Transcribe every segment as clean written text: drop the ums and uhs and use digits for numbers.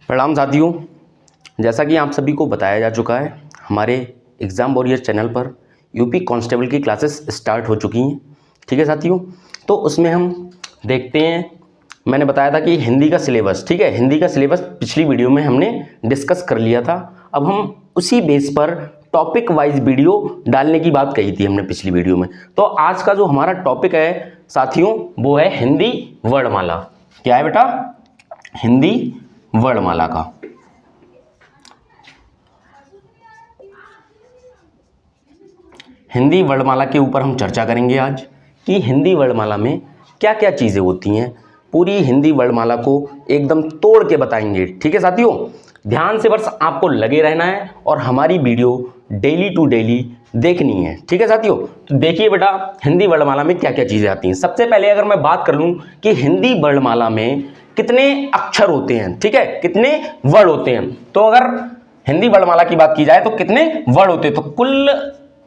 प्रणाम साथियों, जैसा कि आप सभी को बताया जा चुका है, हमारे एग्ज़ाम वॉरियर चैनल पर यूपी कांस्टेबल की क्लासेस स्टार्ट हो चुकी हैं। ठीक है साथियों, तो उसमें हम देखते हैं, मैंने बताया था कि हिंदी का सिलेबस, ठीक है, हिंदी का सिलेबस पिछली वीडियो में हमने डिस्कस कर लिया था। अब हम उसी बेस पर टॉपिक वाइज वीडियो डालने की बात कही थी हमने पिछली वीडियो में। तो आज का जो हमारा टॉपिक है साथियों, वो है हिंदी वर्णमाला। क्या है बेटा? हिंदी वर्णमाला का। हिंदी वर्णमाला के ऊपर हम चर्चा करेंगे आज कि हिंदी वर्णमाला में क्या क्या चीज़ें होती हैं। पूरी हिंदी वर्णमाला को एकदम तोड़ के बताएंगे। ठीक है साथियों, ध्यान से बस आपको लगे रहना है और हमारी वीडियो डेली टू डेली देखनी है। ठीक है साथियों, तो देखिए बेटा, हिंदी वर्णमाला में क्या क्या चीज़ें आती हैं। सबसे पहले अगर मैं बात कर लूँ कि हिंदी वर्णमाला में कितने अक्षर होते हैं, ठीक है, कितने वर्ड होते हैं, तो अगर हिंदी वर्णमाला की बात की जाए तो कितने वर्ड होते हैं, तो कुल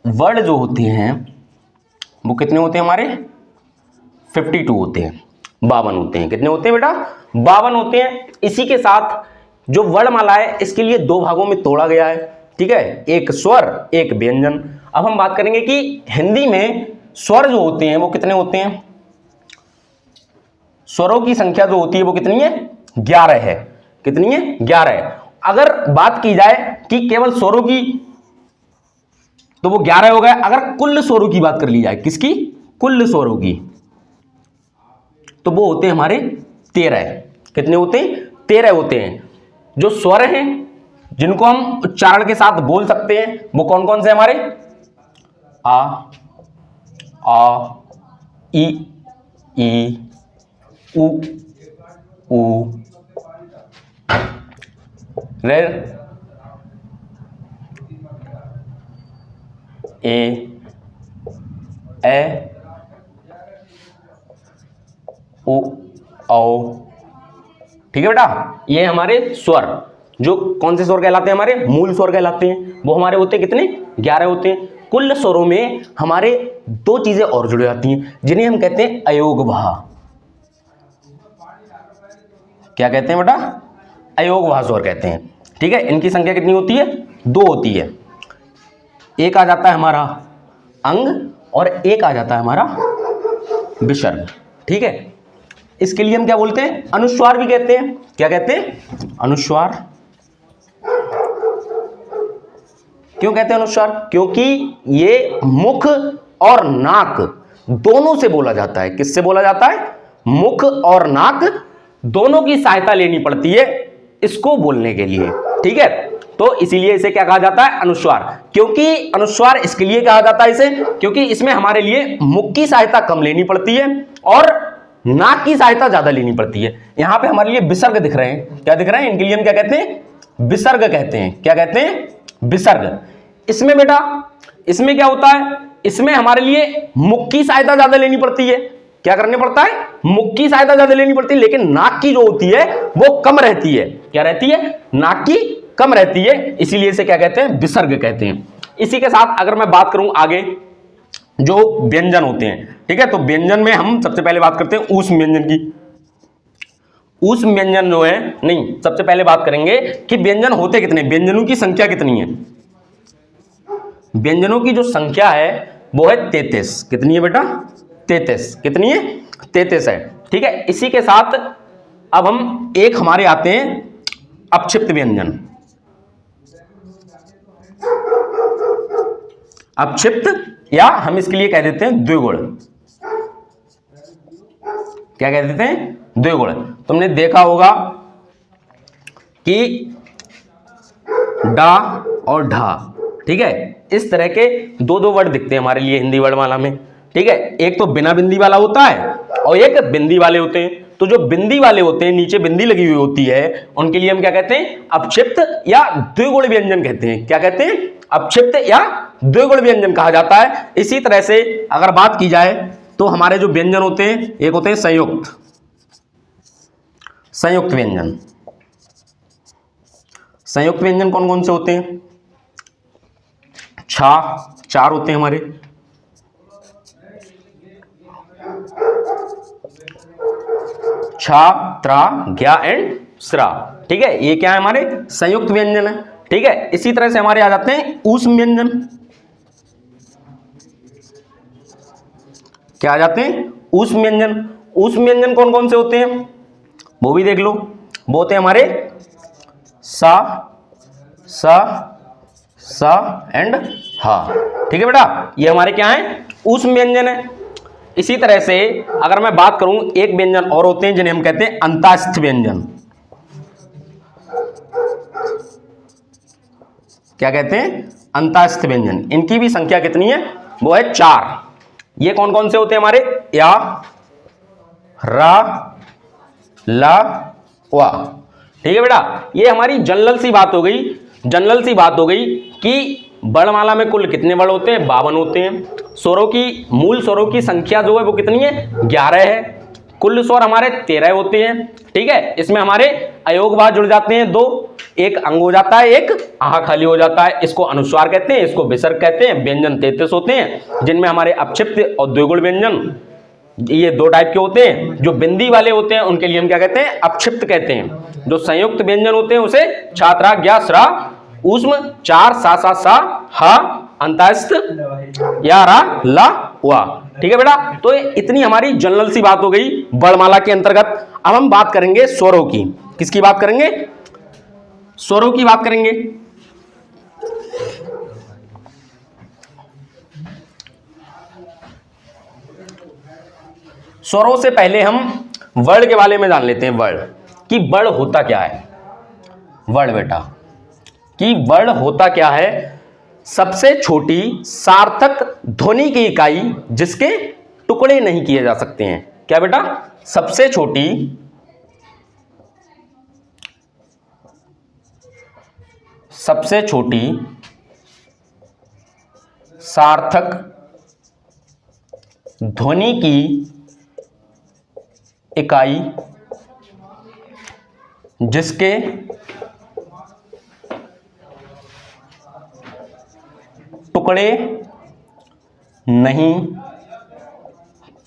वर्ड जो होते हैं वो कितने होते हैं हमारे? 52 होते हैं, 52 होते हैं। कितने होते हैं बेटा? 52 होते हैं। इसी के साथ जो वर्णमाला है इसके लिए दो भागों में तोड़ा गया है। ठीक है, एक स्वर, एक व्यंजन। अब हम बात करेंगे कि हिंदी में स्वर जो होते हैं वो कितने होते हैं। स्वरों की संख्या जो होती है वो कितनी है? 11 है। कितनी है? 11 है। अगर बात की जाए कि केवल स्वरों की, तो वो 11 हो गए। अगर कुल स्वरों की बात कर ली जाए, किसकी? कुल स्वरों की, तो वो होते हैं हमारे 13। कितने होते हैं? 13 होते हैं। जो स्वर हैं जिनको हम उच्चारण के साथ बोल सकते हैं वो कौन कौन से हमारे? आ ई ई उ रे ए उ औ। ठीक है बेटा, ये हमारे स्वर, जो कौन से स्वर कहलाते हैं? हमारे मूल स्वर कहलाते हैं। वो हमारे होते हैं कितने? 11 होते हैं। कुल स्वरों में हमारे दो चीजें और जुड़ जाती हैं जिन्हें हम कहते हैं अयोगवाह। क्या कहते हैं बेटा? अयोगवाह स्वर कहते हैं। ठीक है, इनकी संख्या कितनी होती है? 2 होती है। एक आ जाता है हमारा अंग और एक आ जाता है हमारा विसर्ग। ठीक है, इसके लिए हम क्या बोलते हैं? अनुस्वार भी कहते हैं। क्या कहते हैं? अनुस्वार। क्यों कहते हैं अनुस्वार? क्योंकि ये मुख और नाक दोनों से बोला जाता है। किससे बोला जाता है? मुख और नाक दोनों की सहायता लेनी पड़ती है इसको बोलने के लिए। ठीक है, तो इसीलिए इसे क्या कहा जाता है? अनुस्वार। क्योंकि अनुस्वार इसके लिए कहा जाता है इसे, क्योंकि इसमें हमारे लिए मुख की सहायता कम लेनी पड़ती है और नाक की सहायता ज्यादा लेनी पड़ती है। यहां पे हमारे लिए विसर्ग दिख रहे हैं। क्या दिख रहे हैं? इनके लिए हम क्या कहते हैं? विसर्ग कहते हैं। क्या कहते हैं? विसर्ग। इसमें बेटा, इसमें क्या होता है? इसमें हमारे लिए मुख की सहायता ज्यादा लेनी पड़ती है। क्या करने पड़ता है? मुख की सहायता ज्यादा लेनी पड़ती है, लेकिन नाक की जो होती है वो कम रहती है। क्या रहती है? नाक की कम रहती है, इसीलिए इसे क्या कहते हैं? विसर्ग कहते हैं। इसी के साथ अगर मैं बात करूं आगे, जो व्यंजन होते हैं, ठीक है, तो व्यंजन में हम सबसे पहले बात करते हैं ऊष्म व्यंजन की। ऊष्म व्यंजन जो है, नहीं, सबसे पहले बात करेंगे कि व्यंजन होते कितने, व्यंजनों की संख्या कितनी है। व्यंजनों की जो संख्या है वो है 33। कितनी है बेटा? 33। कितनी है? 33 है। ठीक है, इसी के साथ अब हम एक हमारे आते हैं अपक्षिप्त व्यंजन। अपक्षिप्त, या हम इसके लिए कह देते हैं द्विगुण। क्या कह देते हैं? द्विगुण। तुमने देखा होगा कि डा और ढा, ठीक है, इस तरह के दो दो वर्ड दिखते हैं हमारे लिए हिंदी वर्णमाला में। ठीक है, एक तो बिना बिंदी वाला होता है और एक बिंदी वाले होते हैं। तो जो बिंदी वाले होते हैं, नीचे बिंदी लगी हुई होती है, उनके लिए हम क्या कहते हैं? अपक्षिप्त या द्विगुण व्यंजन कहते हैं। क्या कहते हैं? अपक्षिप्त या द्विगुण व्यंजन कहा जाता है। इसी तरह से अगर बात की जाए तो हमारे जो व्यंजन होते हैं, एक होते हैं संयुक्त, संयुक्त व्यंजन। संयुक्त व्यंजन कौन कौन से होते हैं? छा, 4 होते हैं हमारे। छा, त्रा, ज्ञा एंड स्रा, ठीक है, ये क्या है हमारे संयुक्त व्यंजन है, ठीक है। इसी तरह से हमारे आ जाते हैं ऊष्म व्यंजन। क्या आ जाते हैं ऊष्म व्यंजन। ऊष्म व्यंजन कौन कौन से होते हैं वो भी देख लो। वो होते हैं हमारे सा, सा, सा एंड हा, ठीक है बेटा, ये हमारे क्या है ऊष्म व्यंजन है। इसी तरह से अगर मैं बात करूं, एक व्यंजन और होते हैं जिन्हें हम कहते हैं अंतःस्थ व्यंजन। क्या कहते हैं अंतःस्थ व्यंजन। इनकी भी संख्या कितनी है, वो है 4। ये कौन कौन से होते हैं हमारे, या, रा, ला, वा, ठीक है बेटा। ये हमारी जनरल सी बात हो गई, जनरल सी बात हो गई कि वर्णमाला में कुल कितने वर्ण होते हैं, 52 होते हैं। स्वरों की, मूल स्वरों की संख्या जो है वो कितनी है, 11 है। कुल स्वर हमारे 13 होते हैं, ठीक है। इसमें हमारे अयोगवाद जुड़ जाते हैं 2, एक अंग हो जाता है, एक आह खाली हो जाता है। इसको अनुस्वार कहते हैं, इसको विसर्ग कहते हैं। व्यंजन 33 होते हैं, जिनमें हमारे अपक्षिप्त और द्विगुण व्यंजन, ये 2 टाइप के होते हैं। जो बिंदी वाले होते हैं उनके लिए हम क्या कहते हैं, अपक्षिप्त कहते हैं। जो संयुक्त व्यंजन होते हैं उसे छात्रा, ज्ञा, स्रा, ऊष्म, 4, सा, सा, सा, हा, अंतःस्थ, या, रा, ला, वा, ठीक है बेटा। तो इतनी हमारी जनरल सी बात हो गई वर्णमाला के अंतर्गत। अब हम बात करेंगे स्वरों की। किसकी बात करेंगे, स्वरों की बात करेंगे। स्वरों से पहले हम वर्ण के बारे में जान लेते हैं। वर्ण कि वर्ण होता क्या है। वर्ण बेटा कि वर्ण होता क्या है, सबसे छोटी सार्थक ध्वनि की इकाई जिसके टुकड़े नहीं किए जा सकते हैं। क्या बेटा, सबसे छोटी सार्थक ध्वनि की इकाई जिसके टुकड़े नहीं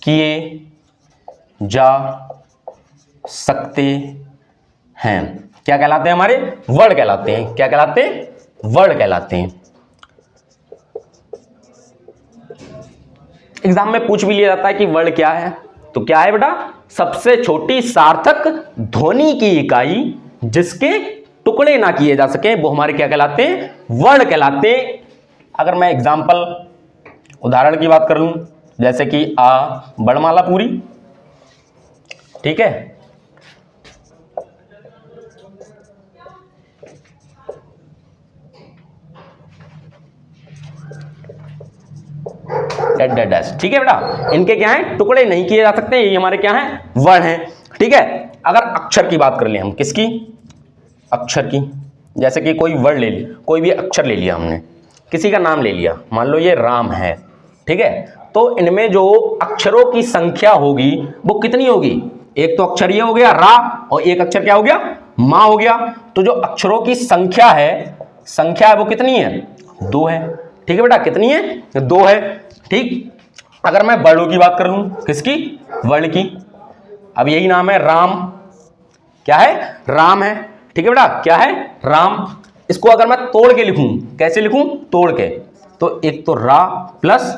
किए जा सकते हैं, क्या कहलाते हैं हमारे, वर्ण कहलाते हैं। क्या कहलाते हैं, वर्ण कहलाते हैं। एग्जाम में पूछ भी लिया जाता है कि वर्ण क्या है, तो क्या है बेटा, सबसे छोटी सार्थक ध्वनि की इकाई जिसके टुकड़े ना किए जा सके, वो हमारे क्या कहलाते हैं, वर्ण कहलाते हैं। अगर मैं एग्जाम्पल उदाहरण की बात कर लूं, जैसे कि आ वर्णमाला पूरी, ठीक है, ठीक है बेटा, इनके क्या है, टुकड़े नहीं किए जा सकते, ये हमारे क्या है, वर्ण हैं, ठीक है। अगर अक्षर की बात कर ले हम, किसकी, अक्षर की, जैसे कि कोई वर्ड ले लिया, कोई भी अक्षर ले लिया हमने, किसी का नाम ले लिया, मान लो ये राम है, ठीक है, तो इनमें जो अक्षरों की संख्या होगी वो कितनी होगी, एक तो अक्षर ये हो गया रा, और एक अक्षर क्या हो गया, मा हो गया। तो जो अक्षरों की संख्या है वो कितनी है, 2 है, ठीक है बेटा, कितनी है, 2 है, ठीक। अगर मैं वर्णों की बात कर लूं, किसकी, वर्ण की, अब यही नाम है राम, क्या है, राम है, ठीक है बेटा, क्या है, राम। इसको अगर मैं तोड़ के लिखूं, कैसे लिखूं, तोड़ के, तो एक तो रा प्लस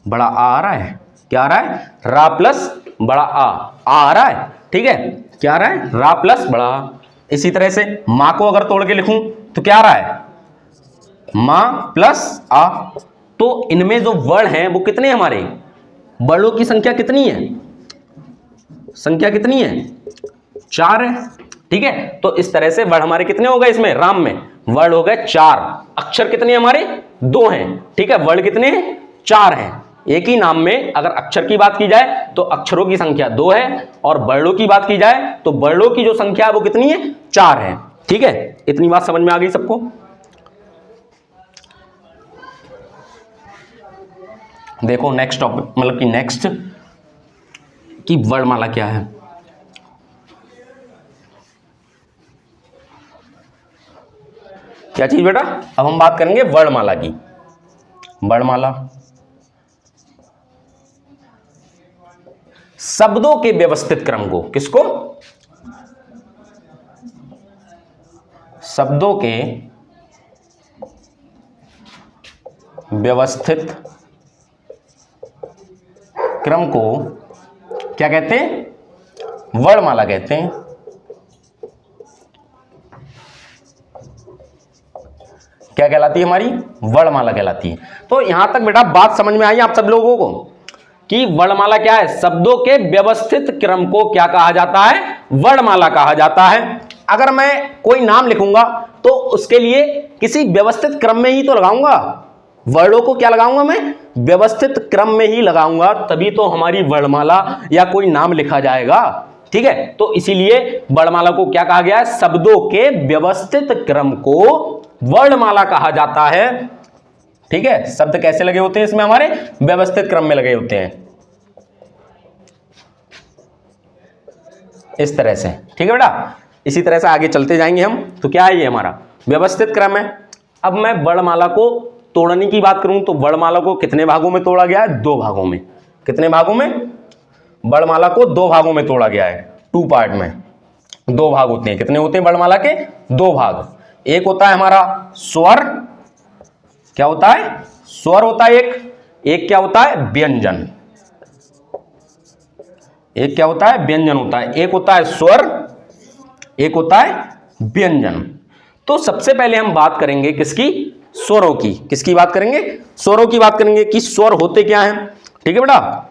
बड़ा आ रहा है, क्या आ रहा है, रा प्लस बड़ा आ रहा है, ठीक है, क्या आ रहा है, रा प्लस बड़ा आ। इसी तरह से मां को अगर तोड़ के लिखूं तो क्या आ रहा है, मां प्लस आ। तो इनमें जो वर्ण हैं वो कितने हमारे, वर्णों की संख्या कितनी है, संख्या कितनी है, 4 है, ठीक है। तो इस तरह से वर्ण हमारे कितने हो गए, इसमें राम में वर्ण हो गए 4, अक्षर कितने हमारे, 2 हैं, ठीक है, वर्ण कितने हैं, 4 हैं। एक ही नाम में अगर अक्षर की बात की जाए तो अक्षरों की संख्या 2 है, और वर्णों की बात की जाए तो वर्णों की जो संख्या है वो कितनी है, 4 है, ठीक है। इतनी बात समझ में आ गई सबको। देखो नेक्स्ट टॉपिक, मतलब कि नेक्स्ट की वर्णमाला क्या है। क्या चीज बेटा, अब हम बात करेंगे वर्णमाला की। वर्णमाला शब्दों के व्यवस्थित क्रम को, किसको, शब्दों के व्यवस्थित क्रम को क्या कहते हैं? वर्णमाला कहते हैं। क्या कहलाती है? हमारी वर्णमाला कहलाती है। तो यहां तक बेटा बात समझ में आई आप सब लोगों को कि वर्णमाला क्या है? शब्दों के व्यवस्थित क्रम को क्या कहा जाता है? वर्णमाला कहा जाता है। अगर मैं कोई नाम लिखूंगा तो उसके लिए किसी व्यवस्थित क्रम में ही तो लगाऊंगा, वर्णों को क्या लगाऊंगा? मैं व्यवस्थित क्रम में ही लगाऊंगा, तभी तो हमारी वर्णमाला या कोई नाम लिखा जाएगा। ठीक है, तो इसीलिए वर्णमाला को क्या कहा गया है? शब्दों के व्यवस्थित क्रम को वर्णमाला कहा जाता है। ठीक है, शब्द कैसे लगे होते हैं इसमें? हमारे व्यवस्थित क्रम में लगे होते हैं, इस तरह से। ठीक है बेटा, इसी तरह से आगे चलते जाएंगे हम। तो क्या है ये? हमारा व्यवस्थित क्रम है। अब मैं वर्णमाला को तोड़ने की बात करूं तो वर्णमाला को कितने भागों में तोड़ा गया है? 2 भागों में। कितने भागों में? वर्णमाला को 2 भागों में तोड़ा गया है, 2 पार्ट में। 2 भाग होते हैं। कितने होते हैं वर्णमाला के? 2 भाग। एक होता है हमारा स्वर, क्या होता है? स्वर होता है एक क्या होता है? व्यंजन। एक क्या होता है? व्यंजन होता है। एक होता है स्वर, एक होता है व्यंजन। तो सबसे पहले हम बात करेंगे किसकी? स्वरों की। किसकी बात करेंगे? स्वरों की बात करेंगे कि स्वर होते क्या हैं। ठीक है बेटा,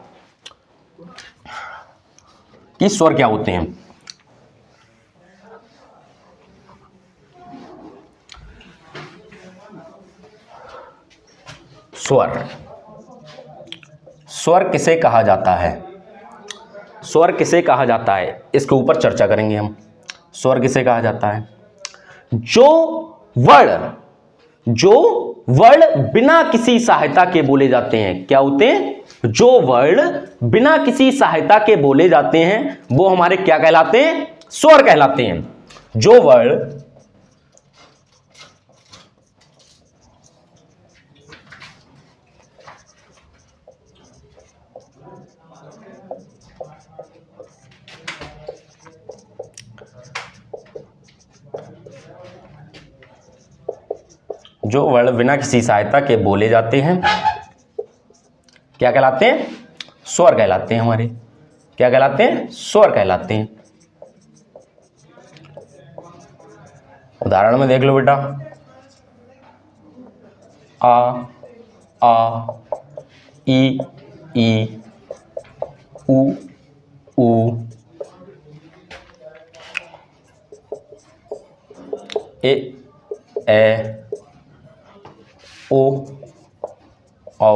कि स्वर क्या होते हैं। स्वर, स्वर किसे कहा जाता है? स्वर किसे कहा जाता है, इसके ऊपर चर्चा करेंगे हम। स्वर किसे कहा जाता है? जो वर्ण बिना किसी सहायता के बोले जाते हैं। क्या होते हैं? जो वर्ण बिना किसी सहायता के बोले जाते हैं वो हमारे क्या कहलाते हैं? स्वर कहलाते हैं। जो वर्ण बिना किसी सहायता के बोले जाते हैं क्या कहलाते हैं? स्वर कहलाते हैं हमारे। क्या कहलाते हैं? स्वर कहलाते हैं। उदाहरण में देख लो बेटा, आ, ई, उ, ए, ओ, औ।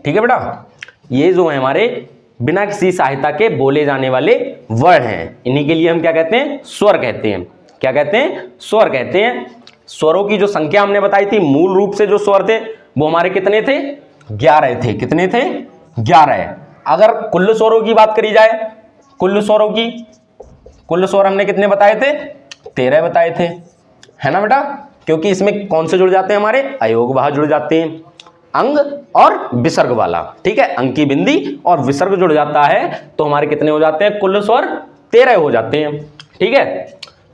ठीक है बेटा, ये जो है हमारे बिना किसी सहायता के बोले जाने वाले वर्ड हैं, इन्हीं के लिए हम क्या कहते हैं? स्वर कहते हैं। क्या कहते हैं? स्वर कहते हैं। स्वरों की जो संख्या हमने बताई थी, मूल रूप से जो स्वर थे वो हमारे कितने थे? 11 थे। कितने थे? 11। अगर कुल स्वरों की बात करी जाए, कुल स्वर हमने कितने बताए थे? 13 बताए थे, है ना बेटा? क्योंकि इसमें कौन से जुड़ जाते हैं? हमारे अयोग वाह जुड़ जाते हैं, अंग और विसर्ग वाला। ठीक है, अंग की बिंदी और विसर्ग जुड़ जाता है तो हमारे कितने हो जाते हैं? कुल स्वर 13 हो जाते हैं। ठीक है,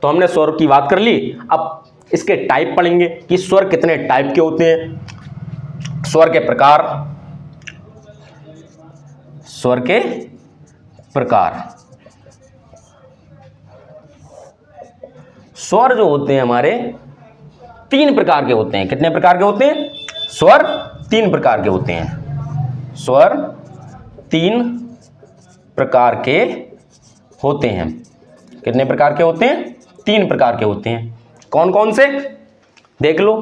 तो हमने स्वर की बात कर ली। अब इसके टाइप पढ़ेंगे कि स्वर कितने टाइप के होते हैं। स्वर के प्रकार, स्वर के प्रकार। स्वर जो होते हैं हमारे 3 प्रकार के होते हैं। कितने प्रकार के होते हैं? स्वर 3 प्रकार के होते हैं। स्वर 3 प्रकार के होते हैं। कितने प्रकार के होते हैं? 3 प्रकार के होते हैं। कौन कौन से? देख लो,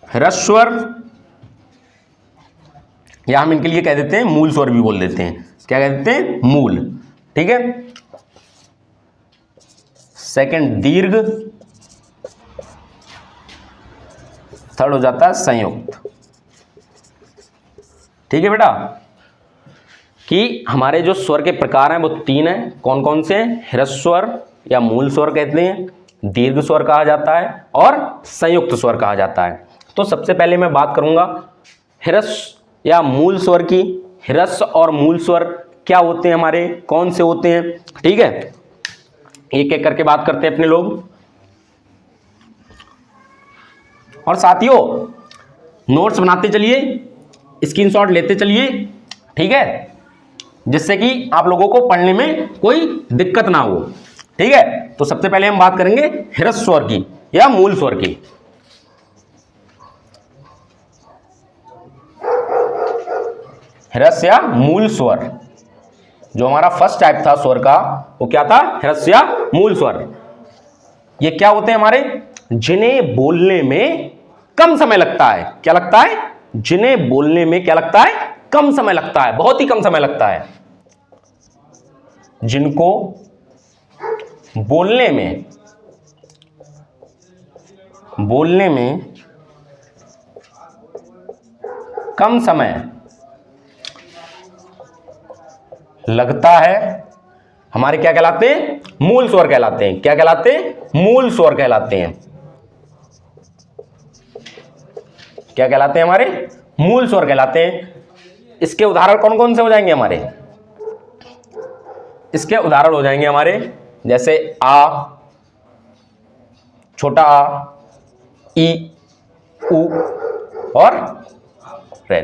ह्रस्व स्वर, या हम इनके लिए कह देते हैं मूल स्वर भी बोल देते हैं। क्या कह देते हैं? मूल। ठीक है, सेकंड दीर्घ, थर्ड हो जाता है संयुक्त। ठीक है बेटा, कि हमारे जो स्वर के प्रकार हैं वो 3 हैं। कौन कौन से हैं? ह्रस्व स्वर या मूल स्वर कहते हैं, दीर्घ स्वर कहा जाता है और संयुक्त स्वर कहा जाता है। तो सबसे पहले मैं बात करूंगा ह्रस्व या मूल स्वर की। ह्रस्व और मूल स्वर क्या होते हैं हमारे? कौन से होते हैं? ठीक है, एक एक करके बात करते हैं अपने लोग। और साथियों नोट्स बनाते चलिए, स्क्रीनशॉट लेते चलिए, ठीक है, जिससे कि आप लोगों को पढ़ने में कोई दिक्कत ना हो। ठीक है, तो सबसे पहले हम बात करेंगे ह्रस्व स्वर की या मूल स्वर की। ह्रस्व या मूल स्वर, जो हमारा फर्स्ट टाइप था स्वर का वो क्या था? ह्रस्व या मूल स्वर। ये क्या होते हैं हमारे? जिन्हें बोलने में कम समय लगता है। क्या लगता है? जिन्हें बोलने में क्या लगता है? कम समय लगता है, बहुत ही कम समय लगता है। जिनको बोलने में कम समय लगता है, हमारे क्या कहलाते हैं? मूल स्वर कहलाते हैं। क्या कहलाते हैं? मूल स्वर कहलाते हैं। क्या कहलाते हैं? हमारे मूल स्वर कहलाते हैं। इसके उदाहरण कौन कौन से हो जाएंगे हमारे? इसके उदाहरण हो जाएंगे हमारे जैसे आ, छोटा आ, ई, उ और रे।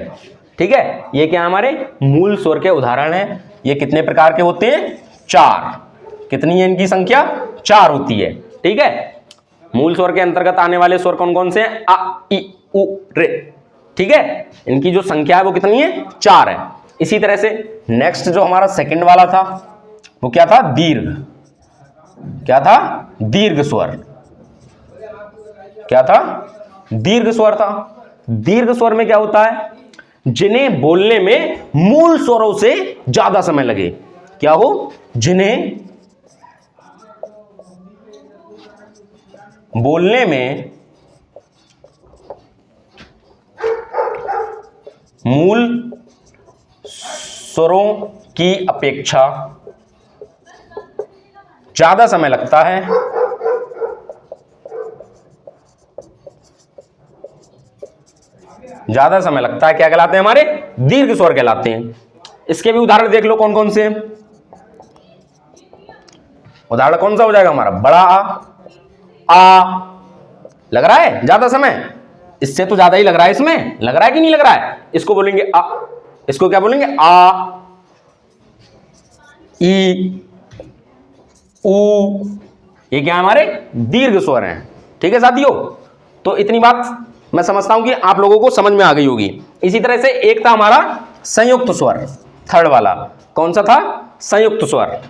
ठीक है, ये क्या है? हमारे मूल स्वर के उदाहरण हैं। ये कितने प्रकार के होते हैं? 4। कितनी है इनकी संख्या? 4 होती है। ठीक है, मूल स्वर के अंतर्गत आने वाले स्वर कौन कौन से हैं? आ, ई, उ, रे। ठीक है, इनकी जो संख्या है वो कितनी है? 4 है। इसी तरह से नेक्स्ट जो हमारा सेकंड वाला था वो क्या था? दीर्घ। क्या था? दीर्घ स्वर। क्या था? दीर्घ स्वर था। दीर्घ स्वर में क्या होता है? जिन्हें बोलने में मूल स्वरों से ज्यादा समय लगे। क्या हो? जिन्हें बोलने में मूल स्वरों की अपेक्षा ज्यादा समय लगता है, ज्यादा समय लगता है। क्या कहलाते हैं? हमारे दीर्घ स्वर कहलाते हैं। इसके भी उदाहरण देख लो कौन कौन से। उदाहरण कौन सा हो जाएगा हमारा? बड़ा आ लग रहा है ज्यादा समय, इससे तो ज्यादा ही लग रहा है। इसमें लग रहा है कि नहीं लग रहा है? इसको बोलेंगे आ। इसको क्या बोलेंगे? आ, ई, उ। ये क्या है? हमारे दीर्घ स्वर हैं। ठीक है साथियों, तो इतनी बात मैं समझता हूं कि आप लोगों को समझ में आ गई होगी। इसी तरह से एक था हमारा संयुक्त स्वर, थर्ड वाला। कौन सा था? संयुक्त स्वर।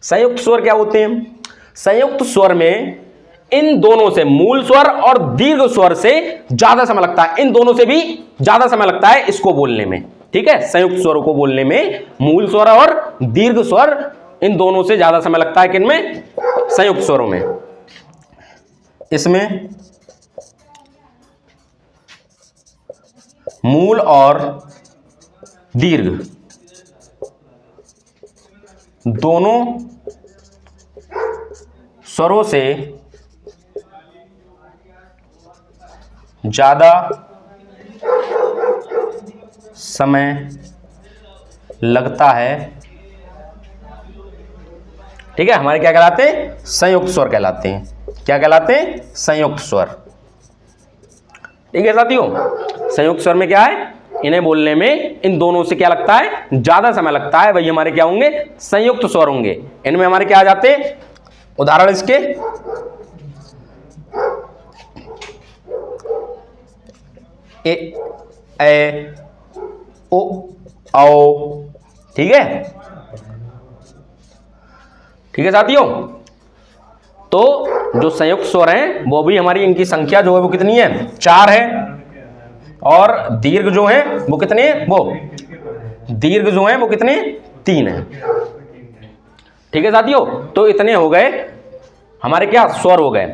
संयुक्त स्वर क्या होते हैं? संयुक्त स्वर में इन दोनों से, मूल स्वर और दीर्घ स्वर से ज्यादा समय लगता है। इन दोनों से भी ज्यादा समय लगता है इसको बोलने में। ठीक है, संयुक्त स्वरों को बोलने में मूल स्वर और दीर्घ स्वर, इन दोनों से ज्यादा समय लगता है। किनमें? संयुक्त स्वरों में। इसमें मूल और दीर्घ दोनों स्वरों से ज्यादा समय लगता है। ठीक है, हमारे क्या कहलाते हैं? संयुक्त स्वर कहलाते हैं। क्या कहलाते हैं? संयुक्त स्वर। ठीक है साथियों, संयुक्त स्वर में क्या है? इन्हें बोलने में इन दोनों से क्या लगता है? ज्यादा समय लगता है। वही हमारे क्या होंगे? संयुक्त स्वर होंगे। इनमें हमारे क्या आ जाते हैं? उदाहरण इसके ए, ए, ओ, औ। ठीक है, ठीक है साथियों, तो जो संयुक्त स्वर हैं वो भी हमारी, इनकी संख्या जो है वो कितनी है? 4 है। और दीर्घ जो है वो कितने? वो दीर्घ जो है वो कितने? 3 है। ठीक है साथियों, तो इतने हो गए हमारे क्या? स्वर हो गए।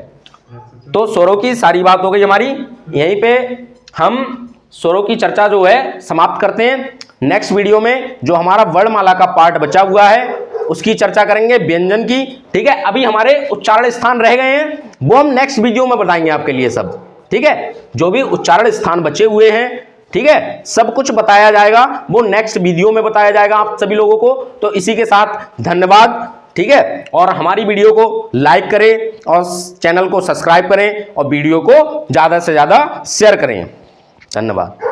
तो स्वरों की सारी बात हो गई हमारी। यहीं पे हम स्वरों की चर्चा जो है समाप्त करते हैं। नेक्स्ट वीडियो में जो हमारा वर्णमाला का पार्ट बचा हुआ है उसकी चर्चा करेंगे, व्यंजन की। ठीक है, अभी हमारे उच्चारण स्थान रह गए हैं, वो हम नेक्स्ट वीडियो में बताएंगे आपके लिए सब। ठीक है, जो भी उच्चारण स्थान बचे हुए हैं ठीक है, सब कुछ बताया जाएगा, वो नेक्स्ट वीडियो में बताया जाएगा आप सभी लोगों को। तो इसी के साथ धन्यवाद, ठीक है, और हमारी वीडियो को लाइक करें और चैनल को सब्सक्राइब करें और वीडियो को ज्यादा से ज्यादा शेयर करें। धन्यवाद।